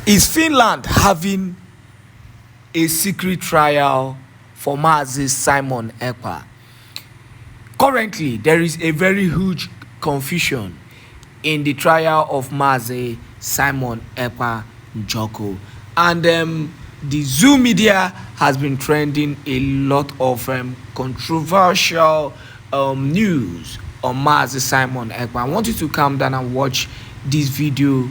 Is Finland having a secret trial for Mazi Simon Èkpá? Currently, there is a very huge confusion in the trial of Mazi Simon Èkpá Njoko, and the Zoo media has been trending a lot of controversial news on Mazi Simon Èkpá. I want you to calm down and watch this video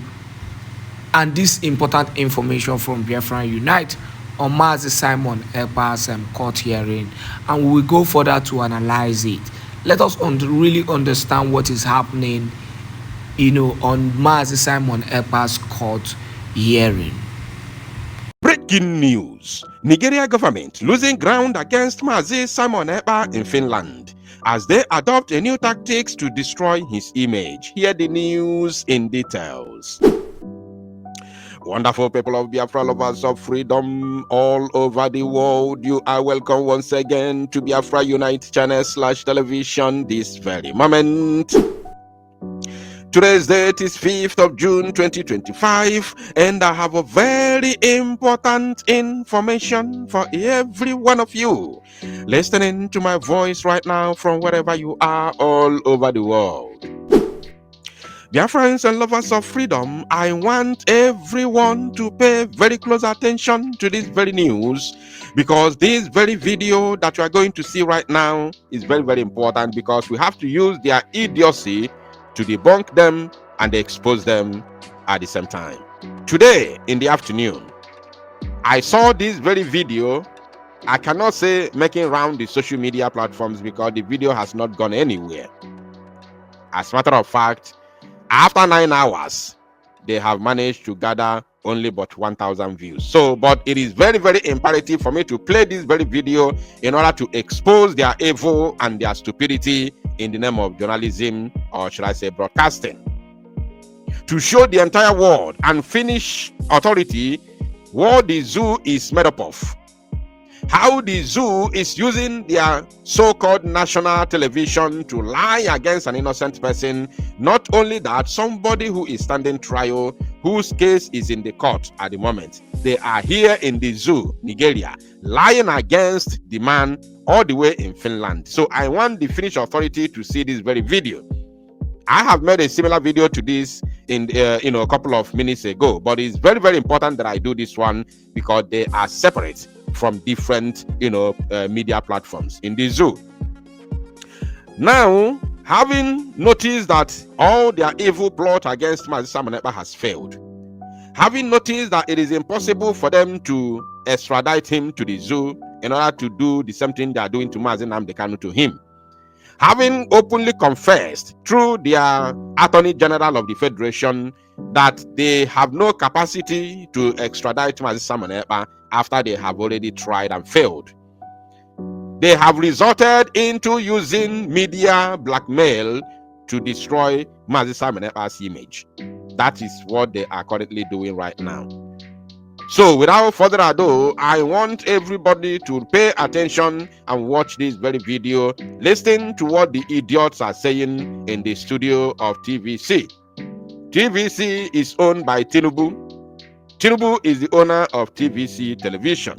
and this important information from Biafra Unite on Mazi Simon Èkpá's court hearing, and we will go further to analyze it. Let us really understand what is happening, on Mazi Simon Èkpá's court hearing. Breaking news: Nigeria government losing ground against Mazi Simon Èkpá in Finland as they adopt a new tactics to destroy his image. Hear the news in details. Wonderful people of Biafra, lovers of freedom all over the world, you are welcome once again to Biafra Unite channel /television this very moment. Today's date is 5th of June 2025, and I have a very important information for every one of you listening to my voice right now from wherever you are all over the world. Dear friends and lovers of freedom, I want everyone to pay very close attention to this very news, because this very video that you are going to see right now is very, very important, because we have to use their idiocy to debunk them and expose them at the same time. Today in the afternoon, I saw this very video. I cannot say making round the social media platforms because the video has not gone anywhere. As a matter of fact, after 9 hours, they have managed to gather only but 1,000 views. So, but it is very, very imperative for me to play this very video in order to expose their evil and their stupidity in the name of journalism, or should I say broadcasting, to show the entire world and Finnish authority what the zoo is made up of. How the zoo is using their so-called national television to lie against an innocent person. Not only that, somebody who is standing trial, whose case is in the court at the moment, they are here in the zoo, Nigeria, lying against the man all the way in Finland. So I want the Finnish authority to see this very video. I have made a similar video to this in a couple of minutes ago, but it's very, very important that I do this one because they are separate from different media platforms in the zoo. Now, having noticed that all their evil plot against Mazi Simon Èkpá has failed, having noticed that it is impossible for them to extradite him to the zoo in order to do the same thing they are doing to Mazi Nnamdi Kanu to him, having openly confessed through their Attorney General of the Federation that they have no capacity to extradite Mazi Simon Èkpá after they have already tried and failed, they have resorted into using media blackmail to destroy Mazi Simon Èkpá's image. That is what they are currently doing right now. So without further ado, I want everybody to pay attention and watch this very video. Listen to what the idiots are saying in the studio of TVC. TVC is owned by Tinubu. Tinubu is the owner of TVC television.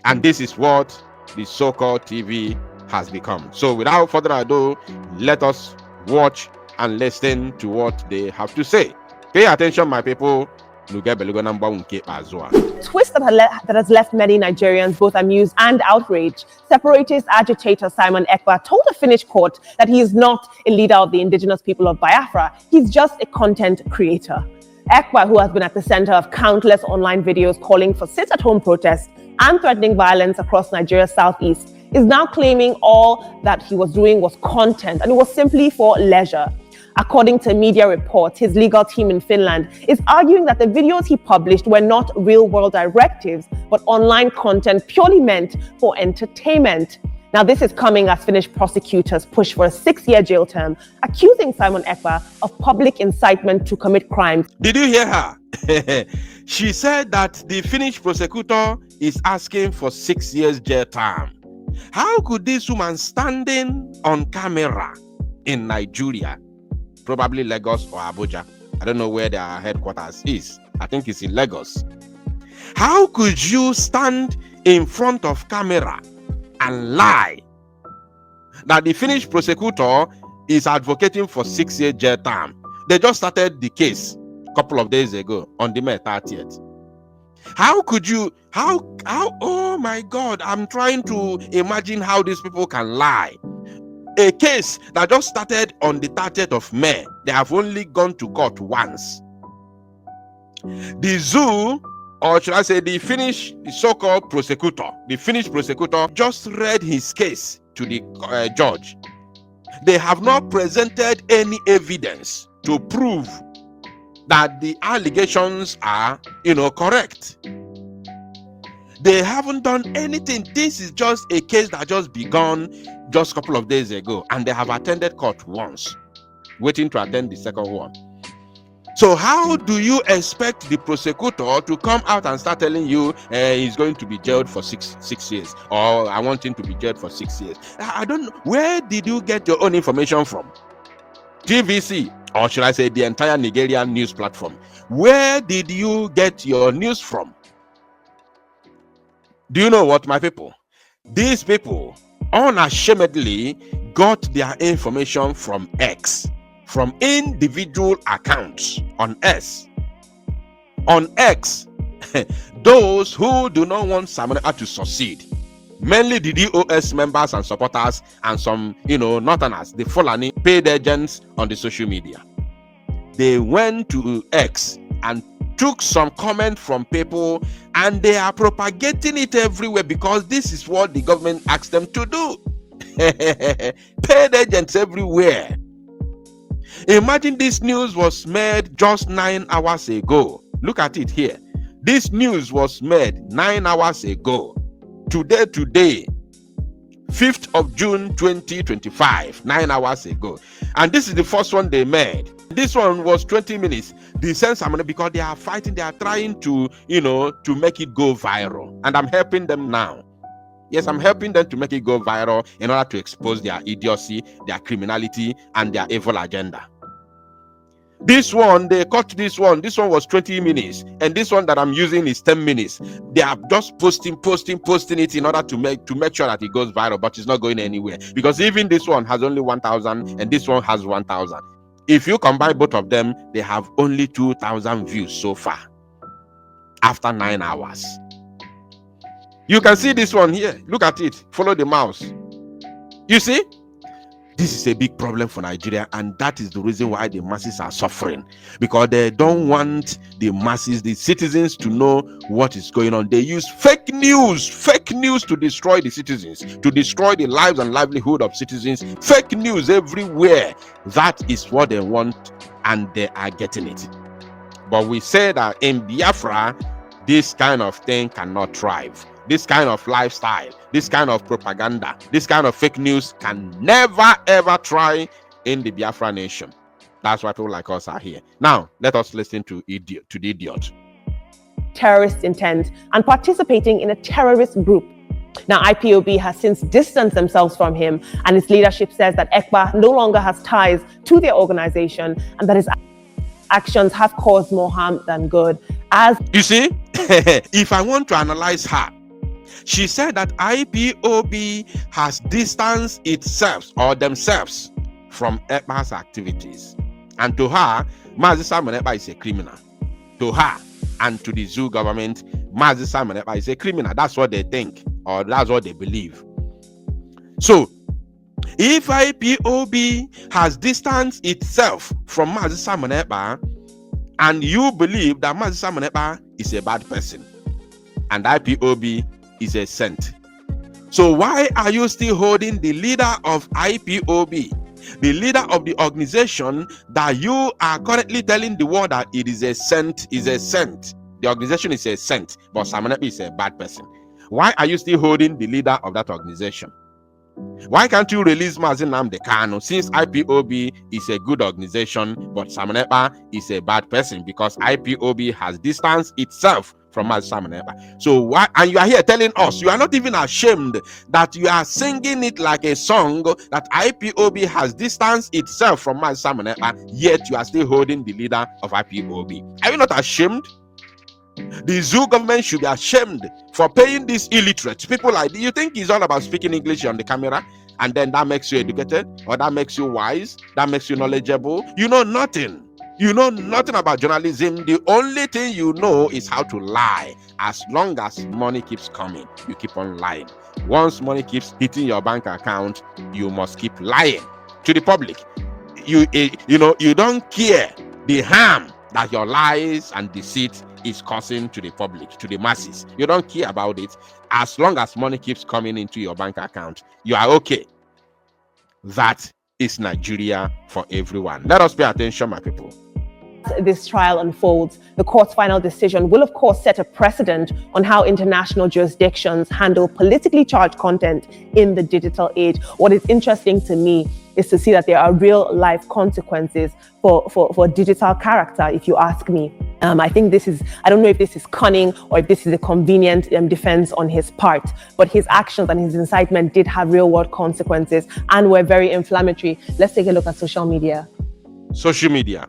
And this is what the so-called TV has become. So without further ado, let us watch and listen to what they have to say. Pay attention, my people. Twist that has left many Nigerians both amused and outraged. Separatist agitator Simon Èkpá told a Finnish court that he is not a leader of the indigenous people of Biafra. He's just a content creator. Èkpá, who has been at the center of countless online videos calling for sit-at-home protests and threatening violence across Nigeria's southeast, is now claiming all that he was doing was content and it was simply for leisure. According to media reports, his legal team in Finland is arguing that the videos he published were not real-world directives, but online content purely meant for entertainment. Now, this is coming as Finnish prosecutors push for a 6-year jail term, accusing Simon Èkpá of public incitement to commit crimes. Did you hear her? She said that the Finnish prosecutor is asking for 6 years jail term. How could this woman standing on camera in Nigeria, probably Lagos or Abuja, I don't know where their headquarters is, I think it's in Lagos. How could you stand in front of camera and lie that the Finnish prosecutor is advocating for 6-year jail term? They just started the case a couple of days ago on the May 30th. How could you, oh my God, I'm trying to imagine how these people can lie. A case that just started on the 30th of May, they have only gone to court once. The zoo, or should I say the Finnish so-called prosecutor, the Finnish prosecutor just read his case to the judge. They have not presented any evidence to prove that the allegations are, correct. They haven't done anything. This is just a case that just begun just a couple of days ago, and they have attended court once, waiting to attend the second one. So how do you expect the prosecutor to come out and start telling you he's going to be jailed for six years, or I want him to be jailed for 6 years? I don't know. Where did you get your own information from? TVC, or should I say the entire Nigerian news platform? Where did you get your news from? Do you know what, my people? These people unashamedly got their information from X, from individual accounts on X. On X, those who do not want Simon Ekpa to succeed, mainly the DOS members and supporters and some, northerners, the Fulani paid agents on the social media. They went to X and took some comment from people, and they are propagating it everywhere because this is what the government asked them to do. Paid agents everywhere. Imagine this news was made just 9 hours ago. Look at it here. This news was made 9 hours ago. Today, 5th of June 2025, 9 hours ago. And this is the first one they made. This one was 20 minutes. The sense because they are fighting, they are trying to, to make it go viral. And I'm helping them now. Yes, I'm helping them to make it go viral in order to expose their idiocy, their criminality, and their evil agenda. This one, they cut this one. This one was 20 minutes. And this one that I'm using is 10 minutes. They are just posting it in order to make sure that it goes viral, but it's not going anywhere. Because even this one has only 1,000 and this one has 1,000. If you combine both of them, they have only 2,000 views so far after 9 hours. You can see this one here. Look at it. Follow the mouse. You see? This is a big problem for Nigeria, and that is the reason why the masses are suffering, because they don't want the masses, the citizens, to know what is going on. They use fake news to destroy the citizens, to destroy the lives and livelihood of citizens. Fake news everywhere. That is what they want, and they are getting it. But we say that in Biafra, this kind of thing cannot thrive. This kind of lifestyle, this kind of propaganda, this kind of fake news can never ever try in the Biafra nation. That's why people like us are here. Now, let us listen to the idiot. Terrorist intent and participating in a terrorist group. Now, IPOB has since distanced themselves from him, and its leadership says that Èkpá no longer has ties to their organization and that his actions have caused more harm than good. As you see, if I want to analyze her, she said that IPOB has distanced itself or themselves from Èkpá's activities. And to her, Mazi Simon Èkpá is a criminal. To her and to the zoo government, Mazi Simon Èkpá is a criminal. That's what they think, or that's what they believe. So, if IPOB has distanced itself from Mazi Simon Èkpá, and you believe that Mazi Simon Èkpá is a bad person, and IPOB is a saint, so why are you still holding the leader of IPOB, the leader of the organization that you are currently telling the world that it is a saint, the organization is a saint, but Simon Èkpá is a bad person? Why are you still holding the leader of that organization? Why can't you release Mazi Nnamdi Kanu, since IPOB is a good organization but Simon Èkpá is a bad person? Because IPOB has distanced itself from Mazi Simon Èkpá. So why? And you are here telling us, you are not even ashamed that you are singing it like a song that IPOB has distanced itself from Mazi Simon Èkpá, yet you are still holding the leader of IPOB. Are you not ashamed? The zoo government should be ashamed for paying these illiterate people like you think it's all about speaking English on the camera and then that makes you educated or that makes you wise, that makes you knowledgeable. You know nothing. You know nothing about journalism. The only thing you know is how to lie. As long as money keeps coming, you keep on lying. Once money keeps hitting your bank account, you must keep lying to the public. You don't care the harm that your lies and deceit is causing to the public, to the masses. You don't care about it. As long as money keeps coming into your bank account, you are okay. That is Nigeria for everyone. Let us pay attention, my people. This trial unfolds, the court's final decision will of course set a precedent on how international jurisdictions handle politically charged content in the digital age. What is interesting to me is to see that there are real life consequences for digital character, if you ask me. I think I don't know if this is cunning or if this is a convenient defense on his part, but his actions and his incitement did have real world consequences and were very inflammatory. Let's take a look at social media. Social media.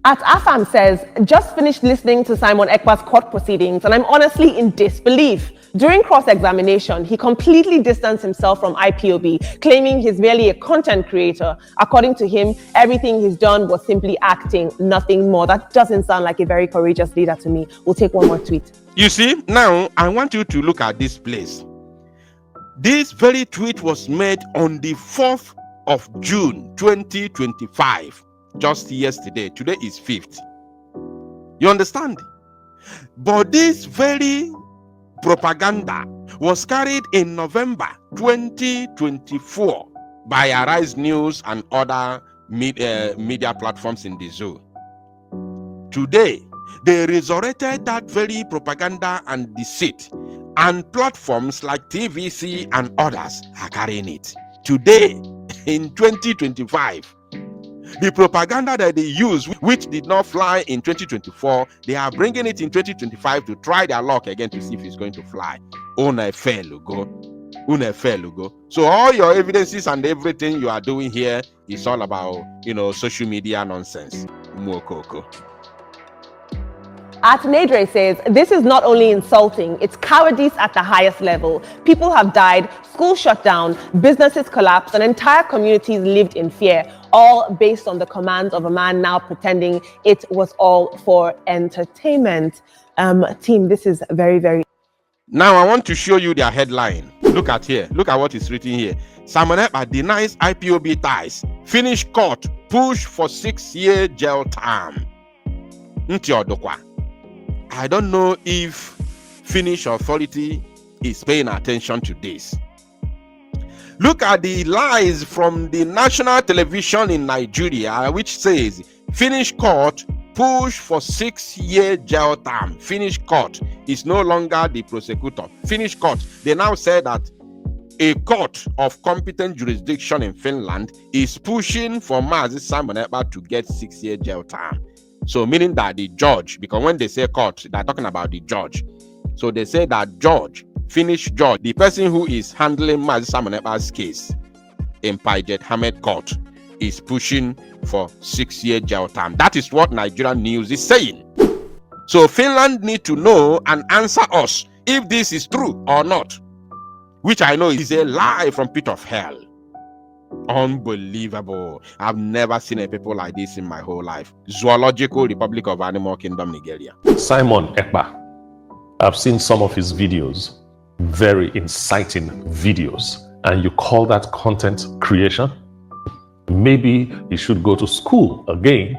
At Afam says, just finished listening to Śímon Èkpá's court proceedings and I'm honestly in disbelief. During cross-examination, he completely distanced himself from IPOB, claiming he's merely a content creator. According to him, everything he's done was simply acting, nothing more. That doesn't sound like a very courageous leader to me. We'll take one more tweet. You see, now I want you to look at this place. This very tweet was made on the 4th of June, 2025. Just yesterday. Today is 5th. You understand? But this very propaganda was carried in November 2024 by Arise News and other media platforms in the zoo. Today, they resurrected that very propaganda and deceit, and platforms like TVC and others are carrying it. Today, in 2025, the propaganda that they use, which did not fly in 2024, they are bringing it in 2025 to try their luck again to see if it's going to fly. So all your evidences and everything you are doing here is all about, social media nonsense. At Nedre says, this is not only insulting, it's cowardice at the highest level. People have died, schools shut down, businesses collapsed, and entire communities lived in fear, all based on the commands of a man now pretending it was all for entertainment. Team, this is very, very... Now I want to show you their headline. Look at here. Look at what is written here. Śímon Èkpá denies IPOB ties. Finish court. Push for 6-year jail term. I don't know if Finnish authority is paying attention to this. Look at the lies from the national television in Nigeria, which says Finnish court push for 6-year jail term. Finnish court is no longer the prosecutor. Finnish court, they now say that a court of competent jurisdiction in Finland is pushing for Mazi Śímon Èkpá to get 6-year jail term. So meaning that the judge, because when they say court, they're talking about the judge. So they say that judge, Finnish judge, the person who is handling Mazi Śímon Èkpá's case in Pajet Hamed Court, is pushing for 6-year jail term. That is what Nigerian news is saying. So Finland need to know and answer us if this is true or not, which I know is a lie from pit of hell. Unbelievable. I've never seen a people like this in my whole life. Zoological Republic of Animal Kingdom, Nigeria. Śímon Èkpá. I've seen some of his videos, very inciting videos, and you call that content creation? Maybe he should go to school again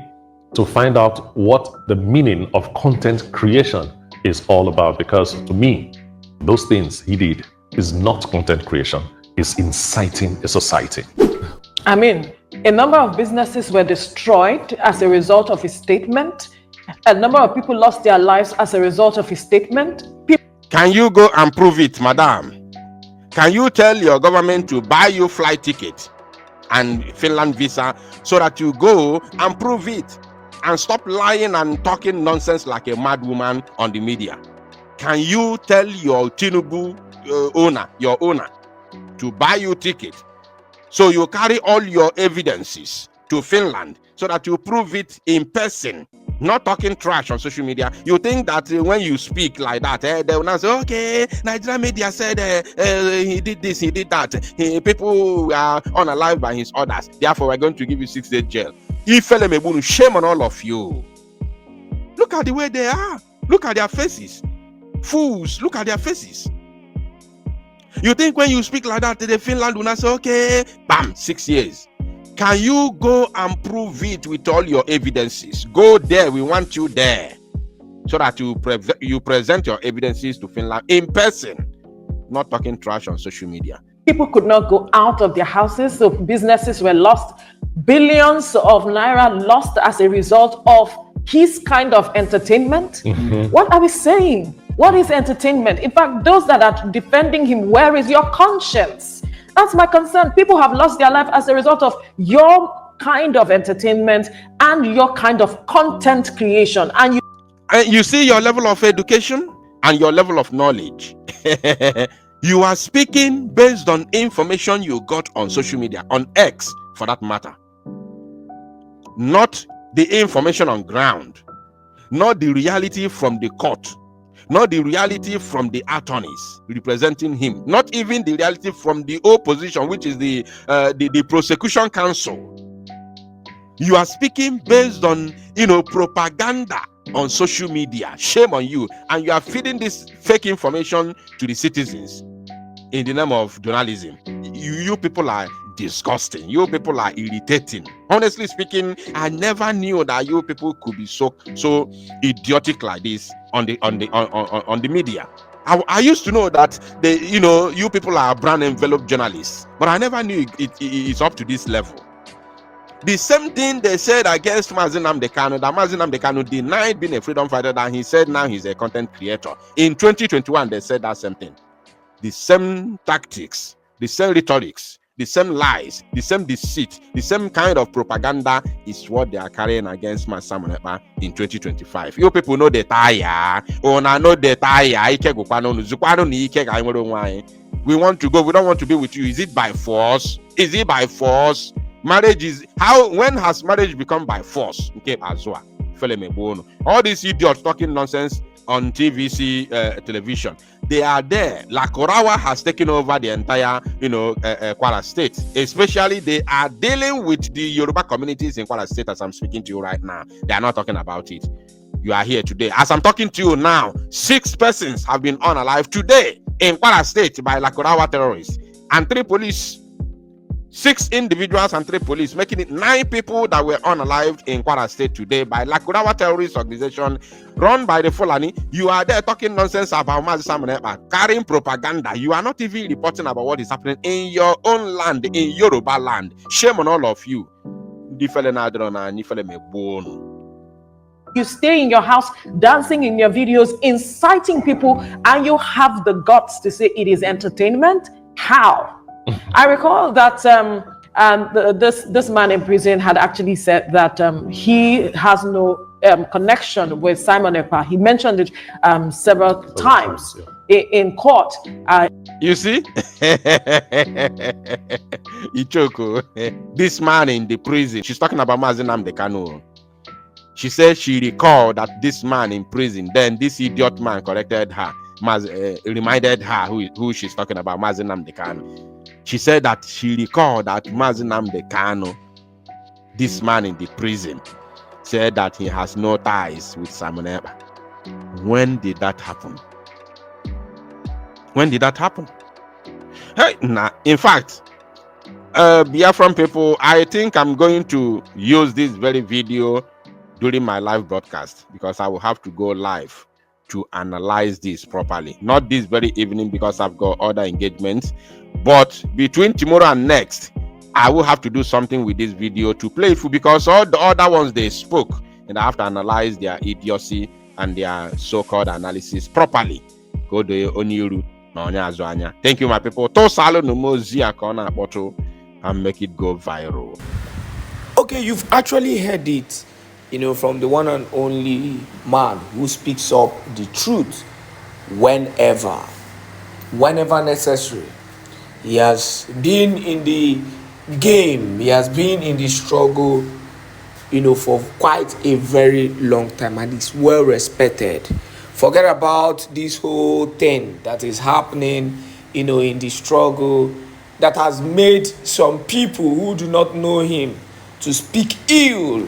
to find out what the meaning of content creation is all about, because to me, those things he did is not content creation, it's inciting a society. I mean, a number of businesses were destroyed as a result of his statement. A number of people lost their lives as a result of his statement. Can you go and prove it, madam? Can you tell your government to buy you flight ticket and Finland visa so that you go and prove it and stop lying and talking nonsense like a mad woman on the media? Can you tell your Tinubu your owner to buy you ticket so you carry all your evidences to Finland so that you prove it in person? not talking trash on social media. You think that when you speak like that, they will not say, okay, Nigerian media said he did this, he did that. People are unalive by his orders. Therefore, we're going to give you 6 days jail. Shame on all of you. Look at the way they are. Look at their faces. Fools, look at their faces. You think when you speak like that, the Finland will not say, okay, bam, 6 years. Can you go and prove it with all your evidences? Go there. We want you there, so that you present your evidences to Finland in person, not talking trash on social media. People could not go out of their houses, so businesses were lost. Billions of naira lost as a result of his kind of entertainment. What are we saying? What is entertainment? In fact, those that are defending him, where is your conscience? That's my concern. People have lost their life as a result of your kind of entertainment and your kind of content creation. And you see your level of education and your level of knowledge. You are speaking based on information you got on social media, on X for that matter. Not the information on ground, not the reality from the court, not the reality from the attorneys representing him, not even the reality from the opposition, which is the prosecution counsel. You are speaking based on propaganda on social media. Shame on you. And you are feeding this fake information to the citizens in the name of journalism. You people are disgusting. You people are irritating. Honestly speaking, I never knew that you people could be so idiotic like this on the media. I used to know that you people are brand envelope journalists, but I never knew it's up to this level. The same thing they said against Mazi Nnamdi Kanu, that Mazi Nnamdi Kanu denied being a freedom fighter, that he said now he's a content creator. In 2021, they said that same thing. The same tactics, the same rhetorics, the same lies, the same deceit, the same kind of propaganda is what they are carrying against Mazi Èkpá in 2025. You people know the tire. Oh, I know the tire. We want to go. We don't want to be with you. Is it by force? Is it by force? Marriage is when has marriage become by force? Okay, all these idiots talking nonsense on TVC television, they are there. Lakorawa has taken over the entire Kwara State. Especially they are dealing with the Yoruba communities in Kwara State as I'm speaking to you right now. They are not talking about it. You are here today. As I'm talking to you now, 6 persons have been unalive today in Kwara State by Lakorawa terrorists and 3 police. 6 individuals and 3 police, making it 9 people that were unalived in Kwara State today by Lakurawa terrorist organization run by the Fulani. You are there talking nonsense about Mazi Èkpá, carrying propaganda. You are not even reporting about what is happening in your own land, in Yoruba land. Shame on all of you. You stay in your house, dancing in your videos, inciting people, and you have the guts to say it is entertainment? How? I recall that this man in prison had actually said that he has no connection with Simon Èkpá. He mentioned it several times in court. You see? Ichoko, this man in the prison, she's talking about Mazi Nnamdi Kanu. She said she recalled that this man in prison, then this idiot man corrected her, reminded her who she's talking about, Mazi Nnamdi Kanu. She said that she recalled that Mazi Nnamdi Kanu, this man in the prison, said that he has no ties with Simon Èkpá. When did that happen? When did that happen? Hey, nah. In fact, Biafran people, I think I'm going to use this very video during my live broadcast, because I will have to go live to analyze this properly. Not this very evening because I've got other engagements, but between tomorrow and next, I will have to do something with this video to play it, because all the other ones they spoke, and I have to analyze their idiocy and their so-called analysis properly. Go to Oniru. Thank you, my people. And make it go viral. Okay, you've actually heard it, from the one and only man who speaks up the truth whenever necessary. He has been in the game, he has been in the struggle, for quite a very long time, and it's well respected. Forget about this whole thing that is happening, in the struggle, that has made some people who do not know him to speak ill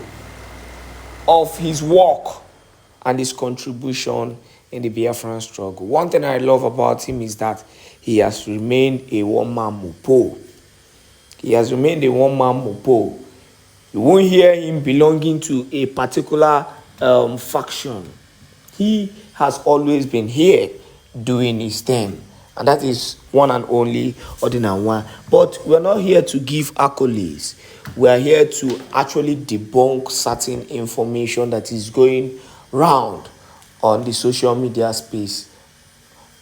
of his work and his contribution in the Biafran struggle. One thing I love about him is that he has remained a one-man mopo. He has remained a one-man mopo. You won't hear him belonging to a particular faction. He has always been here doing his thing. And that is one and only Odinanwa. But we're not here to give accolades. We are here to actually debunk certain information that is going round on the social media space,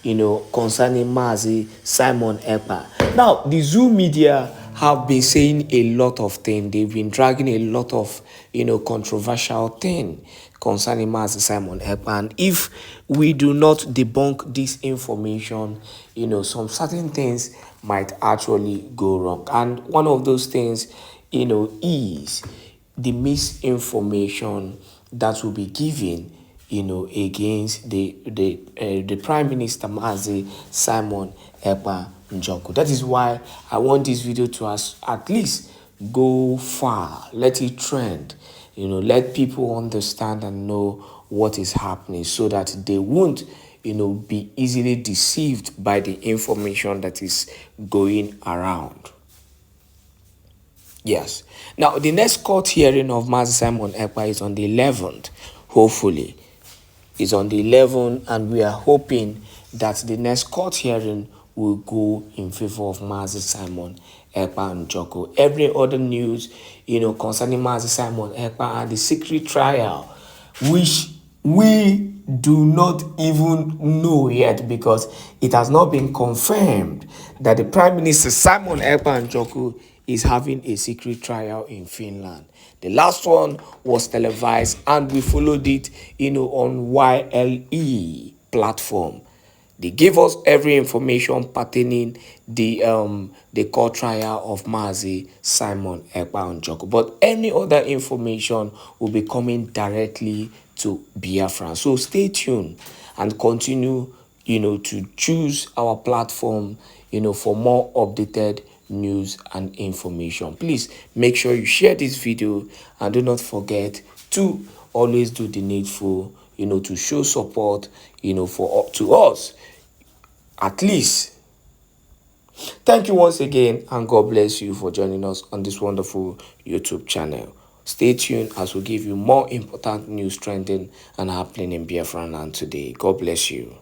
concerning Mazi, Śímon, Èkpá. Now, the Zoo media have been saying a lot of things. They've been dragging a lot of, controversial things concerning Mazi, Śímon, Èkpá. And if we do not debunk this information, some certain things might actually go wrong. And one of those things, is the misinformation that will be given, against the Prime Minister Mazi, Śímon, Èkpá, Njoko. That is why I want this video to at least go far. Let it trend. Let people understand and know what is happening, so that they won't, be easily deceived by the information that is going around. Yes. Now, the next court hearing of Mazi, Śímon, Èkpá is on the 11th, hopefully. It's on the 11th, and we are hoping that the next court hearing will go in favor of Mazi, Śímon, Èkpá, and Njoko. Every other news, concerning Mazi, Śímon, Èkpá, and the secret trial, which we do not even know yet, because it has not been confirmed that the Prime Minister Śímon, Èkpá, and Njoko is having a secret trial in Finland. The last one was televised, and we followed it, on YLE platform. They gave us every information pertaining the court trial of Mazi, Śímon, Èkpá, and Njoko. But any other information will be coming directly to Biafra. So stay tuned and continue, to choose our platform, for more updated news and information. Please make sure you share this video, and do not forget to always do the needful, to show support, to us, at least. Thank you once again, and God bless you for joining us on this wonderful YouTube channel. Stay tuned as we give you more important news trending and happening in Biafra land today. God bless you.